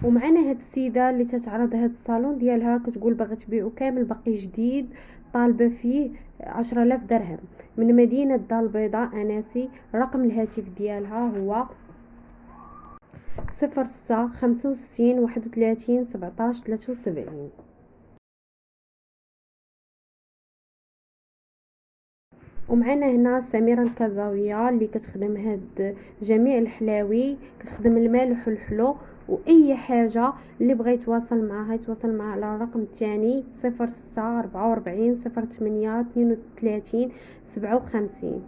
ومعنا هاد السيده اللي تتعرض هاد الصالون ديالها، كتقول باغا تبيعو كامل باقي جديد، طالبه فيه 10,000 درهم، من مدينه الدار البيضاء اناسي. رقم الهاتف ديالها هو 06 65 31 17 73. ومعنا هنا سميرة الكازاوية اللي كتخدم هاد جميع الحلاوي، كتخدم المالح والحلو، واي حاجه اللي بغى يتواصل معها يتواصل معها على الرقم الثاني 06 44 08 32 57.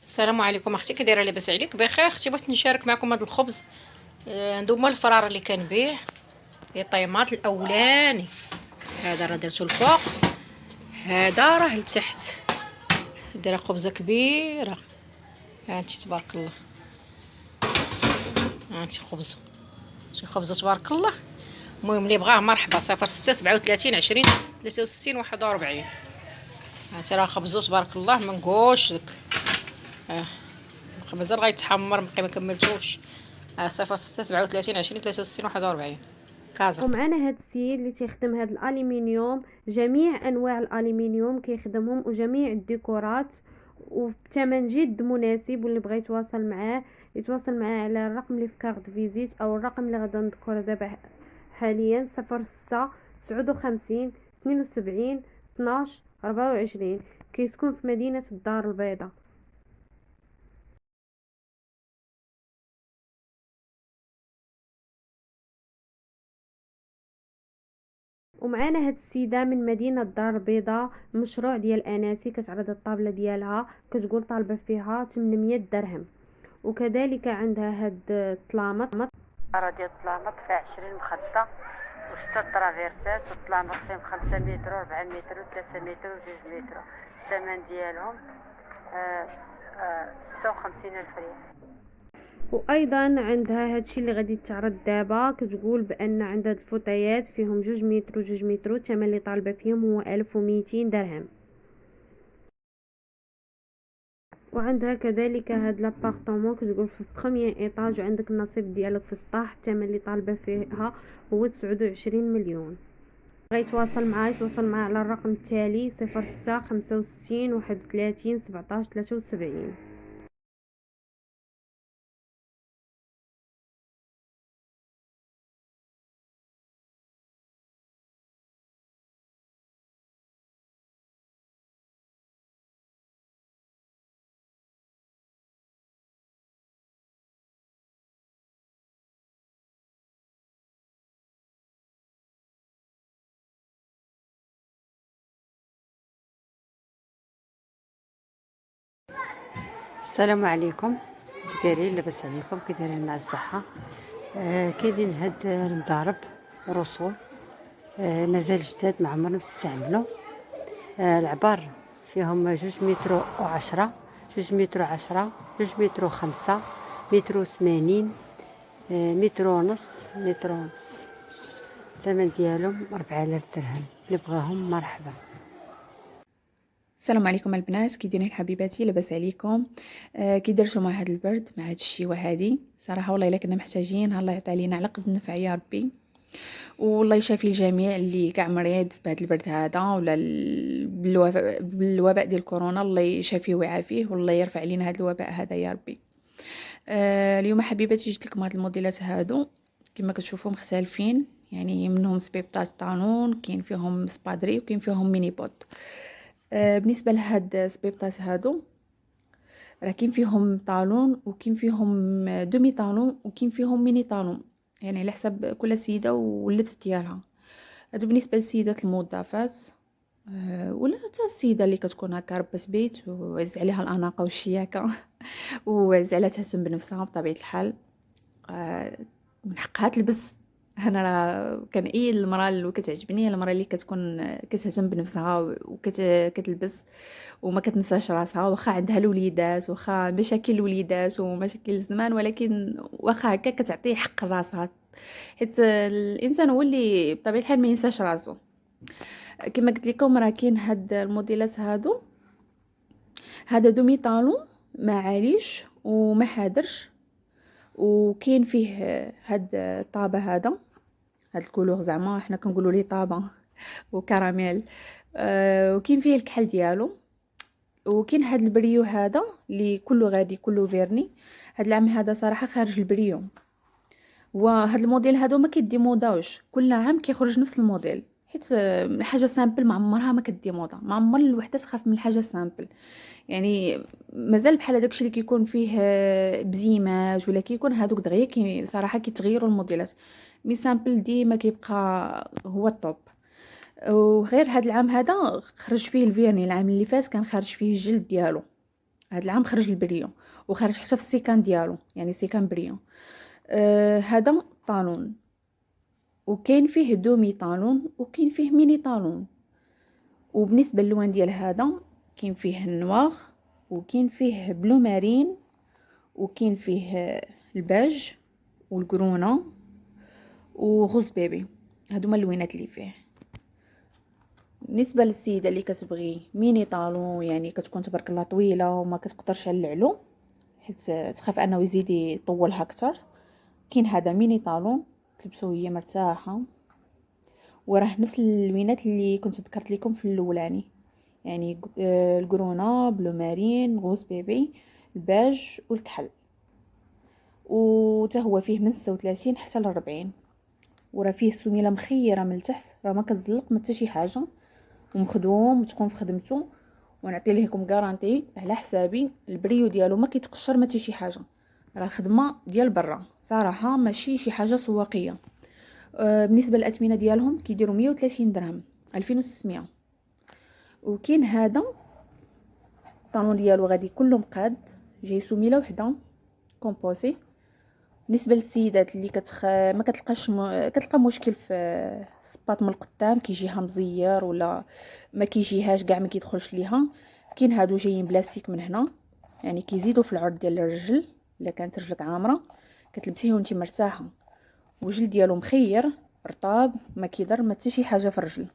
السلام عليكم اختي، كي دايره؟ لاباس عليك؟ بخير اختي. بغيت نشارك معكم هذا الخبز. عنده هما الفرار اللي كنبيع، الطيماط الاولاني هذا راه درتو الفوق، هذا راه لتحت. دايره خبزه كبيره، هانتي تبارك الله، هانتي خبزه، شي خبزه تبارك الله. المهم اللي بغاه مرحبا، 06 37 20 63 41. هانتي راه خبزو تبارك الله منقوش داك. مازال غيتحمر، باقي ما كملتوش. 06 37 20 63 كازا. ومعنا هاد السيد اللي تيخدم هاد الالومنيوم، جميع انواع الالومنيوم كيخدمهم وجميع الديكورات، وبثمن جد مناسب. واللي بغى يتواصل معاه يتواصل معاه على الرقم اللي في كارت فيزيت او الرقم اللي غادا نذكره دابا حاليا 06 72 كيسكن في مدينة الدار البيضاء. ومعانا هاد السيده من مدينه الدار البيضاء، مشروع ديال اناسي، كتعرض الطابله ديالها، كتقول طالبه فيها 800 درهم. وكذلك عندها هاد الطلامط، راه ديال الطلامط فيها 20 مخده وستة طرافيرسات، والطلامط فيهم 5 متر و4 متر و3 متر و2 متر. الثمن ديالهم 56 الف ريال. وايضا عندها هادشي اللي غادي تعرض دابا، كتقول بان عندها هاد الفوطيات فيهم 2 متر و2 متر، الثمن اللي طالبه فيهم هو 1200 درهم. وعندها كذلك هاد لابارطومون، كتقول في بخوميير ايطاج وعندك النصيب ديالك في السطح، الثمن اللي طالبه فيها هو 29 مليون. غيتواصل معها يتواصل معها على الرقم التالي 06 65 31 17 73. السلام عليكم، كي دايرين؟ لاباس عليكم؟ كي دايرين مع الصحه؟ كاينين هاد المضارب رسول، مازال جداد، ما عمرهم استعملوا. العبار فيهم 2 متر و10، 2 متر و10، 2 متر و5، 1 متر و80، متر ونص، متر ونص. الثمن ديالهم 4000 درهم، اللي بغاهم مرحبا. السلام عليكم البنات، كي دايرين حبيباتي؟ لاباس عليكم؟ كي درتو مع هذا البرد، مع هاد الشيوه هادي؟ صراحه والله الا كنا محتاجين. الله يعطي علينا على قد النفع يا ربي، والله يشافي الجميع اللي كاع مريض بهذا البرد هذا ولا بالوباء ديال كورونا. الله يشافيه ويعافيه، والله يرفع علينا هذا الوباء هذا يا ربي. اليوم حبيباتي جبت لكم هاد الموديلات هادو، كما كتشوفوا مختلفين، يعني منهم سبيبطات طانون، كاين فيهم سبادري وكاين فيهم ميني بوت. بالنسبه لهاد السبيبطات هادو، راه كاين فيهم طالون وكاين فيهم دومي طالون وكاين فيهم ميني طالون، يعني على حسب كل سيده واللبس ديالها. هادو بالنسبه للسيدات الموظفات، ولا حتى السيده اللي كتكون هكا ربة بيت وعز عليها الاناقه والشياكه وعز عليها تهتم بنفسها بطبيعه الحال. من حقها تلبس انا راه كان اي المراه اللي كتعجبني هي المراه اللي كتكون كتهتم بنفسها وكتلبس وما كتنساش راسها، واخا عندها الوليدات واخا مشاكل الوليدات ومشاكل الزمان، ولكن واخا هكا كتعطي حق راسها، حيت الانسان هو اللي بطبيعه الحال ما ينساش راسو. كما قلت لكم راه كاين هاد الموديلات هادو، هذا دومي طالون ما عاليش وما حادرش، وكاين فيه هاد الطابع هذا، هاد الكولور زعما حنا كنقولوا ليه طابع وكراميل. وكاين فيه الكحل ديالو، وكاين هاد البريو هذا اللي كله غادي كله فيرني. هاد العام هذا صراحه خارج البريو، وهاد الموديل هادو ما كيديموداوش، كل عام كيخرج نفس الموديل، حيت حاجه سامبل ما عمرها ما كديمودا، ما عمر الوحده تخاف من الحاجه سامبل. يعني مازال بحال داكشي اللي كيكون فيه بزيمات ولا كيكون هادوك دغيا صراحه كيتغيروا الموديلات، مي سامبل ديما كيبقى هو الطوب. وغير هاد العام هذا خرج فيه الفيرني، العام اللي فات كان خارج فيه الجلد ديالو، هاد العام خرج البريو وخرج حتى في السيكان ديالو، يعني سيكان بريو. هذا طالون، وكاين فيه دومي طالون وكاين فيه ميني طالون. وبالنسبه للوان ديال هذا كاين فيه النواغ وكاين فيه بلو مارين وكاين فيه الباج والقرونه وغوز بيبي، هادو هما اللوينات اللي فيه. بالنسبه للسيده اللي كتبغي ميني طالون، يعني كتكون تبارك الله طويله وما كتقدرش على العلو حيت تخاف انه يزيد يطولها اكثر، كاين هذا ميني طالون تلبسوه هي مرتاحه، وراه نفس اللوينات اللي كنت ذكرت لكم في الاولاني، يعني القرونه بلو مارين غوز بيبي الباج والكحل. وتا هو فيه من 36 حتى ل 40، وراه فيه سميله مخيره من التحت، راه ما كتزلق ما حتى شي حاجه، ومخدوم وتكون في خدمته، ونعطي لكم غارانتي على حسابي البريو ديالو ما كيتقشر ما حتى شي حاجه، راه خدمه ديال برا صراحه ماشي شي حاجه سواقيه. بالنسبه للاثمنه ديالهم كيديروا 130 درهم 2600. وكاين هذا الطالون ديالو غادي كله مقاد، جاي سميله وحده كومبوسي. بالنسبه للسيدات اللي ما كتلقاش كتلقى مشكل في الصباط من القدام كيجيها مزير ولا ما كيجيهاش كاع ما كيدخلش ليها، كاين هادو جايين بلاستيك من هنا، يعني كيزيدوا في العرض ديال الرجل، الا كانت رجلك عامره كتلبسيه وانت مرتاحه، والجلد ديالو مخير رطاب ما كيضر ما حتى شي حاجه في الرجل.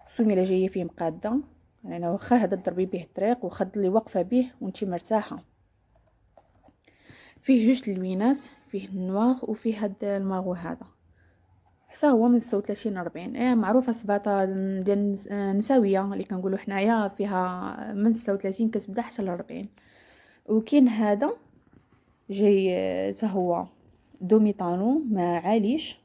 السميله جايه فيه مقاده، يعني واخا هذا تضربي به الطريق واخا تضلي واقفه به وانت مرتاحه. فيه جوج اللوينات، فيه النواغ وفيه هاد الماغو هذا، حتى هو من 36 40. معروفه السباطه ديال النساويه اللي كنقولوا حنايا فيها من 36 كتبدا حتى ل 40. وكاين هذا جاي حتى هو دومي طالون ما عاليش،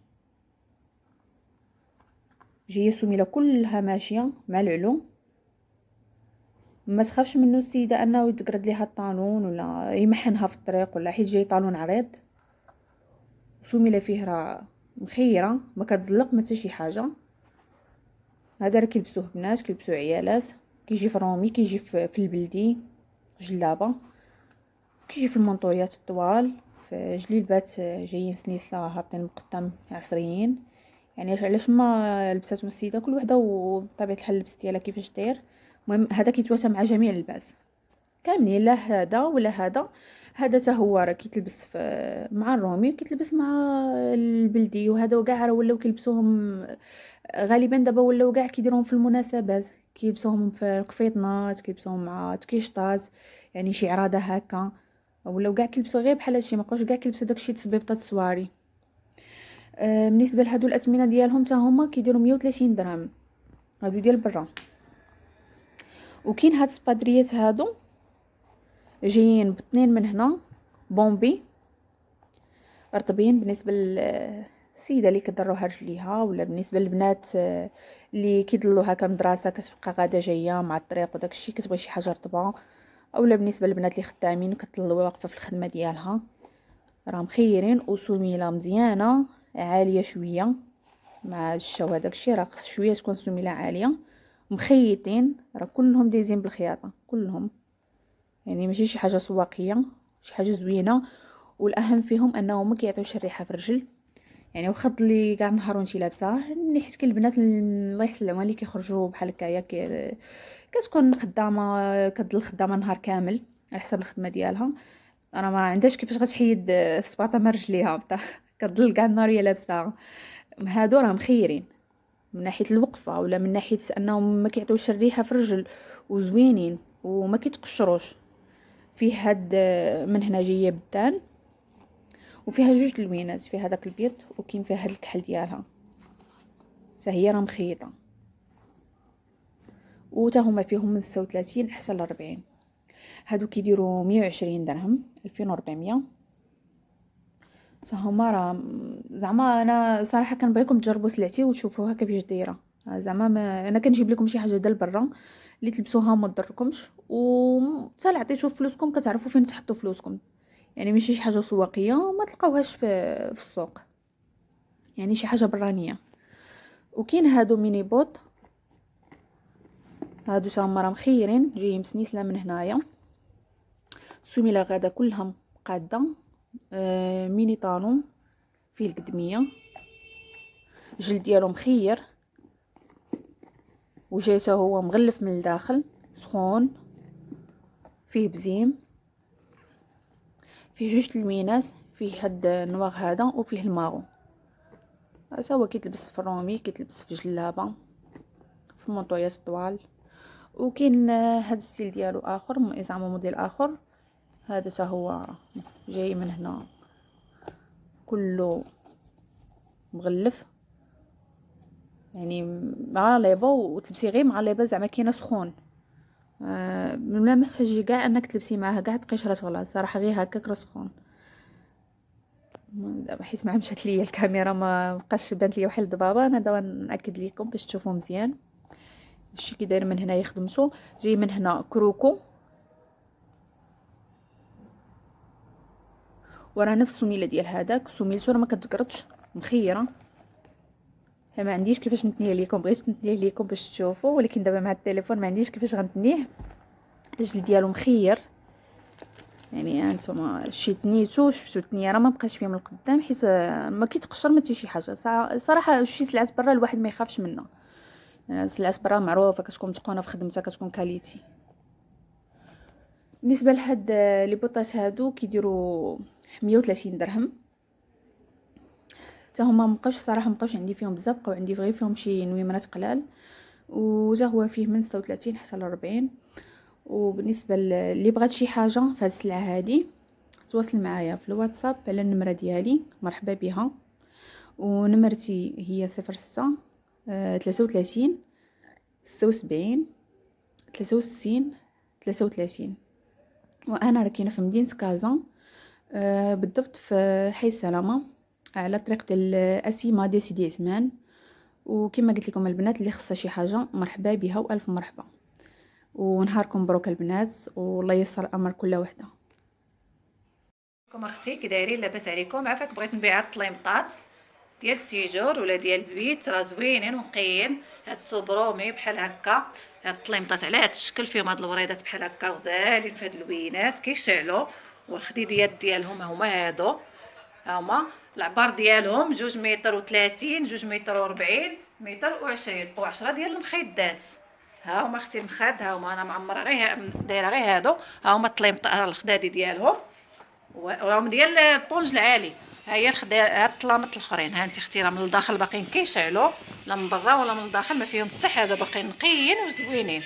جايه سميله كلها ماشيه مع العلو، ما تخافش منه السيده انه يتقرد ليها الطالون ولا يمحنها في الطريق ولا، حيت جاي طالون عريض سميله فيه راه مخيره ما كتزلق ما حتى شي حاجه. هذا راه كيلبسوه بنات كيلبسوه عيالات، كيجي في رومي كيجي في البلدي جلابه، كيجي في المنطويات الطوال، في جليبات جايين سنيسله هابطين من قدام عصريين، يعني علاش ما لبساتهم السيده كل وحده وبطبيعه الحال اللبس ديالها كيفاش داير. المهم هذا كيتواسى مع جميع اللباس كاملين، لا هذا ولا هذا. هذا حتى هو راه كيتلبس مع الرومي كيتلبس مع البلدي، وهذا كاع راه ولاو كيلبسوهم غالبا دابا ولاو كاع كيديروهم في المناسبات، كيلبسوهم في القفيطنات كيلبسوهم مع تكيشطات، يعني شي عراضه هكا ولاو كاع كيلبسوا غير بحال هادشي، ما بقاوش كاع كيلبسوا داكشي تصبيبطات السواري. بالنسبه لهادو الاثمنه ديالهم حتى هما كيديروا 130 درهم هادو ديال برا. وكاين هاد السبادريات هادو جايين باثنين من هنا بومبي رطبين، بالنسبه للسيده اللي كضروها رجليها ولا بالنسبه للبنات اللي كيضلوا هكا مدرسه كتبقى غاده جايه مع الطريق وداكشي كتبغي شي حاجه رطبه، اولا بالنسبه للبنات اللي خدامين كتضل واقفه في الخدمه ديالها، راه مخيرين وسميله مزيانه عاليه شويه مع الشوا داكشي، راه خص شويه تكون سميله عاليه، مخيطين راه كلهم دايزين بالخياطه كلهم، يعني ماشي شي حاجه سواقيه، شي حاجه زوينه. والاهم فيهم انهم ما كيعطيوش الريحه في الرجل، يعني واخا ظلي كاع النهار وانتي لابسه. يعني حيت كاين البنات الله يحسن العوان اللي كيخرجوا بحال هكايا كتكون خدامه كتضل خدامه نهار كامل على حساب الخدمه ديالها. انا ما عندهاش كيفاش غتحيد السباطه من رجليها كتضل كاع النهار هي لابسه. هادو راه مخيرين من ناحيه الوقفه ولا من ناحيه انهم ما كيعطيوش الريحه في الرجل وزوينين وما كيتقشروش. فيه هاد من هنا جايه بدان وفيها جوج لوينات، فيها هذاك البيض وكاين فيها هاد الكحل ديالها حتى هي راه مخيطه. وتا هما فيهم من 36 حتى ل 40. هادو كيديروا 120 درهم 2400. تا هما راه زعما انا صراحه كنبغيكم تجربوا سلعتي وتشوفوها كيفاش دايره. زعما انا كنجيب لكم شي حاجه ديال برا اللي تلبسوها وما تضركمش، و حتى عطيتو فلوسكم كتعرفوا فين تحطوا فلوسكم. يعني ماشي شي حاجه سواقيه وما تلقاوهاش في السوق، يعني شي حاجه برانيه. وكاين هادو ميني بوط، هادو تا هما راه مخيرين جايين مسنيسله من هنايا. السميله غادا كلها قاده. ميني طالون فيه القدميه، الجلد ديالو مخير وجاي حتى هو مغلف من الداخل سخون، فيه بزيم، فيه جوج تلمينات، فيه هاد النواغ هذا وفيه الماغو. هذا هو كيتلبس في الرومي، كيتلبس في جلابه، في منطويات طوال. وكاين هاد الستيل ديالو اخر زعما موديل اخر. هذا حتى هو جاي من هنا كله مغلف، يعني مع ليبا وتلبسي غير مع ليبا زعما كاينه سخون. ما محتاجي كاع انك تلبسي معاه كاع القشره تغلى صراحه، غير هكاك راه سخون. دابا حيت ما مشات ليا الكاميرا ما بقاش بانت ليا واحد الضبابه، انا دابا ناكد لكم باش تشوفوا مزيان. الشي كي داير من هنا يخدمشو جاي من هنا كروكو، وراه نفس السميله ديال هذاك. سميلته راه ما كتقرطش مخيره، ما عنديش كيفاش نتنيه ليكم، بغيت نتنيه ليكم باش تشوفوا ولكن دابا مع التليفون ما عنديش كيفاش غنتنيه. الجلد ديالو مخير، يعني هانتوما شي تنيتو شفتو التنيه راه ما بقاش فيه من القدام حيت ما كيتقشر ما حتى شي حاجه. صراحه شي سلعات برا الواحد ما يخافش منها، يعني سلعات برا معروفه كتكون متقونه في خدمتها كتكون كاليتي. بالنسبه لهاد لي بوطات هادو كيديروا 130 درهم. حتى هما مابقاوش صراحه مابقاوش عندي فيهم بزاف، بقاو عندي غير فيهم شي نويمرات قلال. وجا هو فيه من 36 حتى ل 40. وبالنسبه اللي بغات شي حاجه في هاد السلعه هادي تواصل معايا في الواتساب على النمره ديالي، مرحبا بها. ونمرتي هي 06 33 76 63 33. وانا راه كاينه في مدينه كازا، بالضبط في حي السلامه على طريق ديال اسيما دي سيدي عثمان. وكما قلت لكم البنات اللي خصها شي حاجه مرحبا بها والف مرحبا. ونهاركم مبروك البنات والله ييسر الامر كل وحده. كم اختي كي دايرين لاباس عليكم؟ عافاك بغيت نبيع هاد الطليمطات ديال السيجور ولا ديال البيت، راه زوينين ونقيين. هاد التوبرومي بحال هكا، هاد الطليمطات على هاد الشكل فيهم هاد الوريدات بحال هكا وزالين في هاد اللوينات كيشعلوا. والخديديات ديالهم هما هادو، هما العبار ديالهم 2 متر و30 2 متر و40 متر و20 و10 ديال المخيدات. ها هما اختي المخاد، ها هما انا معمره غير دايره غير هادو. ها هما الطليمطات الخدادي ديالهم وراهم ديال الطونج العالي. ها هي هاد الطلامط الاخرين، ها انت اختي راه من الداخل باقيين كيشعلوا، لا من برا ولا من الداخل ما فيهم حتى حاجه، باقيين نقيين وزوينين.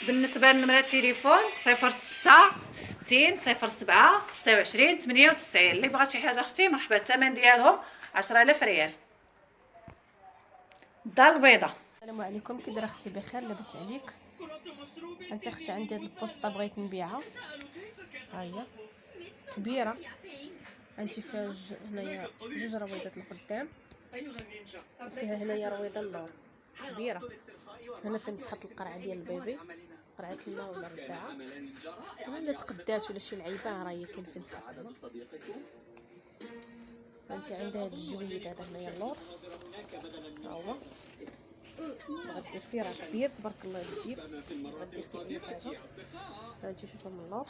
بالنسبه لنمره التليفون 06 60 07 26 98. اللي بغى شي حاجه اختي مرحبا. الثمن ديالهم 10000 ريال. الدار البيضاء. السلام عليكم، كي دايره اختي؟ بخير، لاباس عليك؟ انت اختي عندي هاد البوسطه بغيت نبيعها، ها هي كبيره، انت فيها هنايا 2 رويضات القدام وفيها هنايا رويضه اللور كبيره. هنا فين تحط القرعه ديال البيبي، قرعه الماء ولا الرضاعه ولا تقدات ولا شي لعيبه، راه هي كاين فين تحط. انت عندها هاد الجويد هذا هنايا اللور، ها هو غدير فيه راه كبير تبارك الله الجيب، غدير فيه اي حاجه. هانتي شوفوا من اللور،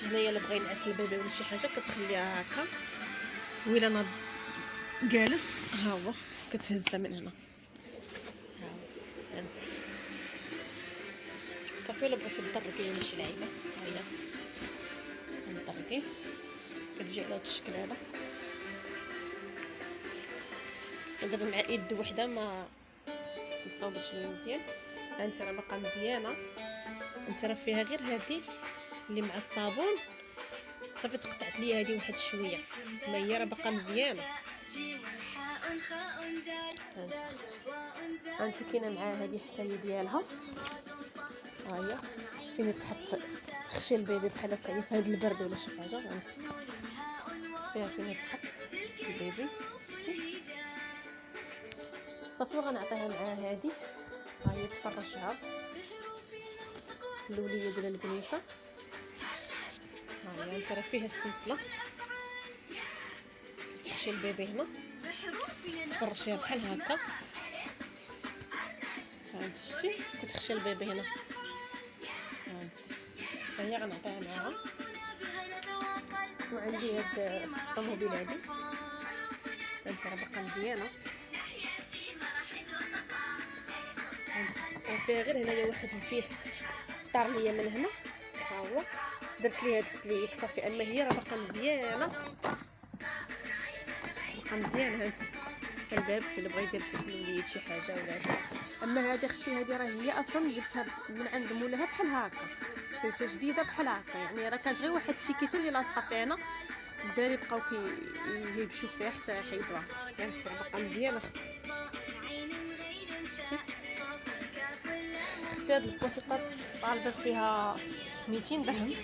هنايا اللي بغى ينعس البيبي ولا شي حاجه كتخليها هكا، وإلا ناض جالس ها هو كتهزها من هنا. ها هو هانتي صافي. ولا بغيتي تضركي ولا شي لعيبه ها هي نضركي كتجي على هاد الشكل هذا. دابا مع يد وحده ما تصاوبش لي مزيان. هانتي راه باقا مزيانه، انت راه فيها غير هادي اللي مع الصابون صافي تقطعت لي هادي واحد شويه، ما هي راه باقا مزيانه. هانتي كاينه معاها هادي حتى هي ديالها، ها هي فين تحط تخشي البيبي بحال هكا في هاد البرد ولا شي حاجه. هانتي فيها فين تحط البيبي شتي صافي. غنعطيها معاها هادي ها هي تفرشها الوليد ولا البنيته. ها هي انت راه فيها السلسله، تحشي البيبي هنا تفرشيها بحال هكا. هانتي شتي كتخشي البيبي هنا. هانتي حتى هي غنعطيها معاها. وعندي هاد الطوموبيل هادي هانتي راه باقا مزيانه. هانتي فيها غير هنايا واحد الفيس طار ليا من هنا، ها هو درت ليه هاد السليك صافي. اما هي راه باقا مزيانه، باقا مزيانه. هانتي الباب اللي بغى يدير فيه الوليد شي حاجه ولا هذا. اما هذه اختي هذه راه هي اصلا جبتها من عند مولاها بحال هكا، شريتها جديده بحال هكا، يعني راه كانت غير واحد التيكيته اللي لاصقه فينا. الدراري بقاو كيهبشوا فيها حتى حيدوها. هانتي باقا مزيانه اختي. اختي هاد البوسطه طالبه فيها 200 درهم،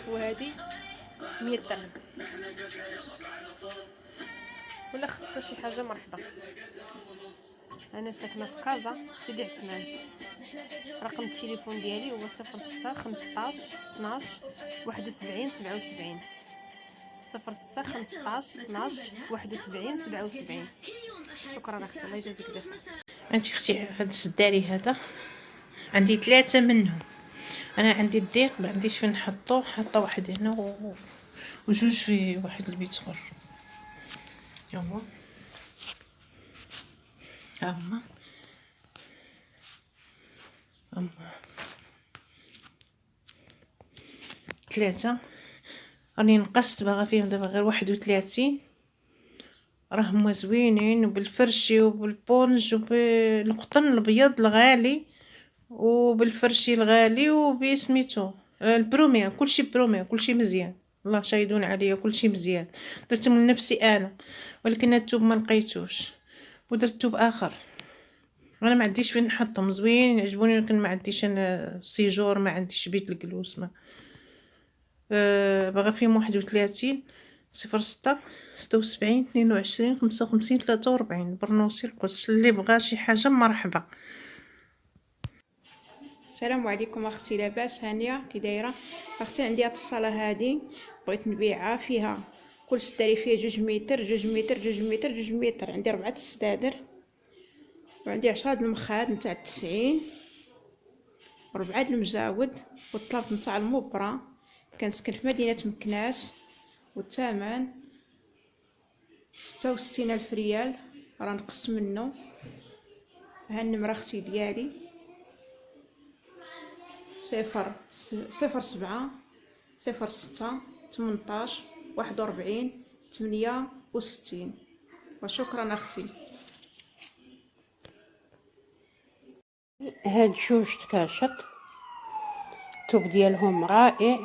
وهذه 100 درهم. ولا خصها شي حاجه مرحبا. انا ساكنه في كازا سيدي عثمان. رقم التليفون ديالي هو 06 15 12 71 77 06 15 12 71 77. شكرا اختي، الله يجازيك بخير. انت اختي هاد السداري هذا عندي 3 منهم. انا عندي الضيق ما عنديش فين نحطو، حاطه واحد هنا وجوج في واحد البيت اخر. يلا ها هما 3. راني نقصت باغا فيهم دابا غير 31. راهم زوينين وبالفرشي وبالبونج وبالقطن الابيض الغالي وبالفرشي الغالي وبسميتو البروميا. كلشي بروميا، كلشي مزيان، الله شاهدون عليا كلشي مزيان. درتهم لنفسي انا، ولكن الثوب ما لقيتوش ودرت ثوب اخر. انا ما عنديش فين نحطهم، زوينين عجبوني ولكن ما عنديش انا سيجور، ما عنديش بيت الجلوس. ما باغا فيهم 31 06 76 22 55 43 برنوسي القدس. اللي بغى شي حاجه مرحبا. السلام عليكم اختي، لاباس؟ هانيه كي دايره اختي؟ عندي هاد الصاله هادي بغيت نبيعها، فيها كل سداري فيها 2 متر 2 متر 2 متر 2 متر. عندي 4 السدادر وعندي 10 المخاد نتاع 90 و4 المزاود والطلب نتاع المبرة. كنسكن في مدينه مكناس والثمن 66,000 ريال، راه نقص منه. ها النمره اختي ديالي 0 7 06 18 41 68. وشكرا اختي. هاد جوج تكاشط الثوب ديالهم رائع،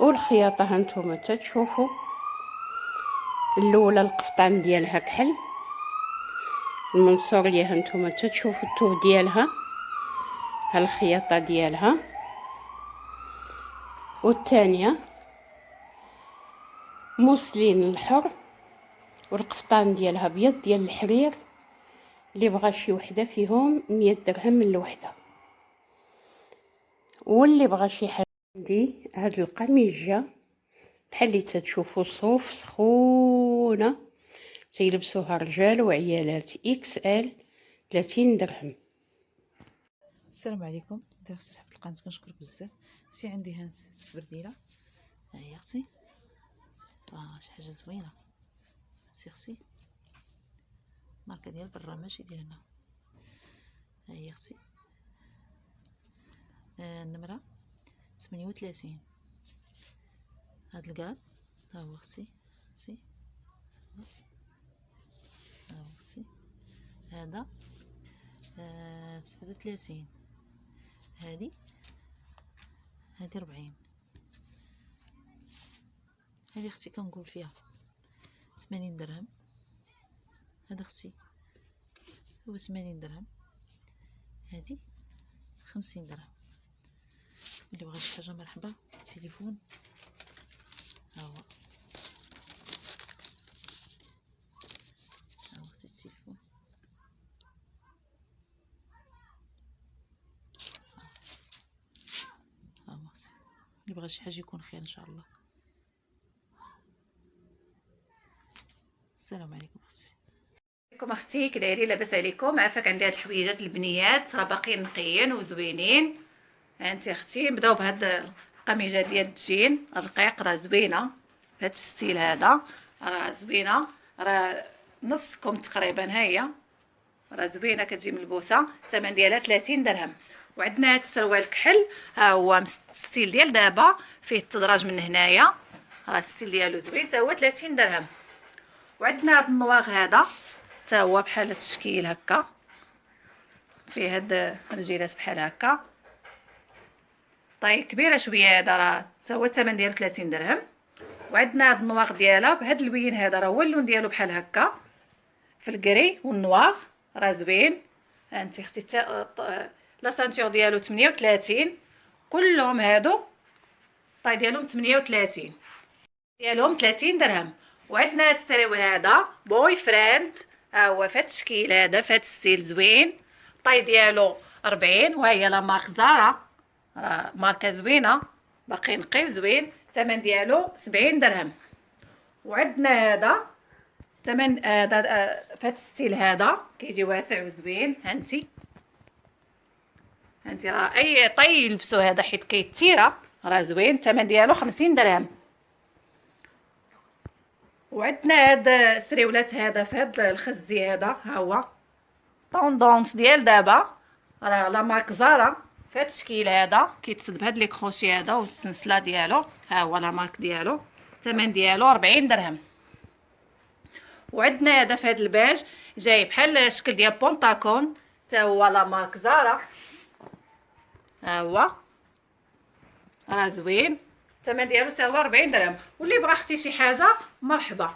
والخياطه هانتوما تشوفوا. الاولى القفطان ديالها كحل، المنصوريه هانتوما تشوفوا الثوب ديالها، هالخياطه ديالها. والثانيه موسلين الحر والقفطان ديالها ابيض ديال الحرير. اللي بغى شي وحده فيهم 100 درهم من الوحده. واللي بغى شي حاجه عندي هاد القميجه بحال اللي تشوفوا صوف سخونه، تيلبسوها رجال وعيالات XL 30 درهم. السلام عليكم. دايره اختي صاحبه القناه، كنشكرك بزاف. سي عندي هاد السبرديله، ها هي اختي، شي حاجه زوينه. سي اختي ماركه ديال برا ماشي ديال هنا. ها هي اختي، النمره 38. هاد الكاد ها هو اختي، سي ها هو اختي، هذا 39. هادي 40. هادي اختي كنقول فيها 80 درهم. هذا اختي هو 80 درهم. هادي 50 درهم. اللي بغى شي حاجه مرحبا. التليفون ها هو اختي، التليفون ها هو اختي. اللي بغى شي حاجه يكون خير ان شاء الله. السلام عليكم اختي. عليكم اختي، كي دايرين؟ لاباس عليكم؟ عافاك. عندي هاد الحويجات البنيات راه باقيين نقيين وزوينين. انت اختي نبداو بهاد القميجه ديال الجين الرقيق، راه زوينه بهاد الستيل هذا، راه زوينه، راه نصكم تقريبا. ها هي راه زوينه، كتجي ملبوسه. الثمن ديالها 30 درهم. وعندنا هاد السروال الكحل، ها هو ستيل ديال دابا، فيه التدراج من هنايا، راه الستيل ديالو زوين، حتى هو 30 درهم. وعندنا هاد النواغ هذا حتى هو بحال هاد التشكيل هكا، فيه هاد الرجيلات بحال هكا، طاي كبيره شويه. هذا راه حتى هو الثمن ديالو 30 درهم. وعندنا هاد النواغ ديالها بهاد اللوين هذا، راه هو اللون ديالو بحال هكا في الكري والنواغ، راه زوين. انت اختي لا سانتور ديالو 38. كلهم هادو الطاي ديالهم 38 ديالهم 30 درهم. وعندنا هاد السراول هذا بوي فريند، ها هو فهاد التشكيل هذا، فهاد الستيل زوين، الطاي ديالو 40. وهي لا مارك زارا، راه ماركه زوينه، باقي نقي زوين. الثمن ديالو 70 درهم. وعندنا هذا ثمن هذا فهاد الستيل هذا كيجي واسع وزوين. هانتي راه اي طي يلبسو هذا حيت كيتيره، راه زوين. الثمن ديالو 50 درهم. وعندنا هاد السريولات هذا فهاد الخزي هذا، ها هو طوندونس ديال دابا، راه لا مارك زارا، فهاد التشكيل هذا كيتسد بهاد لي كروشي هذا والسلسله ديالو، ها هو لا مارك ديالو. الثمن ديالو 40 درهم. وعندنا هذا فهاد الباج جاي بحال الشكل ديال بونطاكون، حتى هو لا مارك زارا، ها هو راه زوين. الثمن ديالو حتى هو 40 درهم. واللي بغى اختي شي حاجه مرحبا.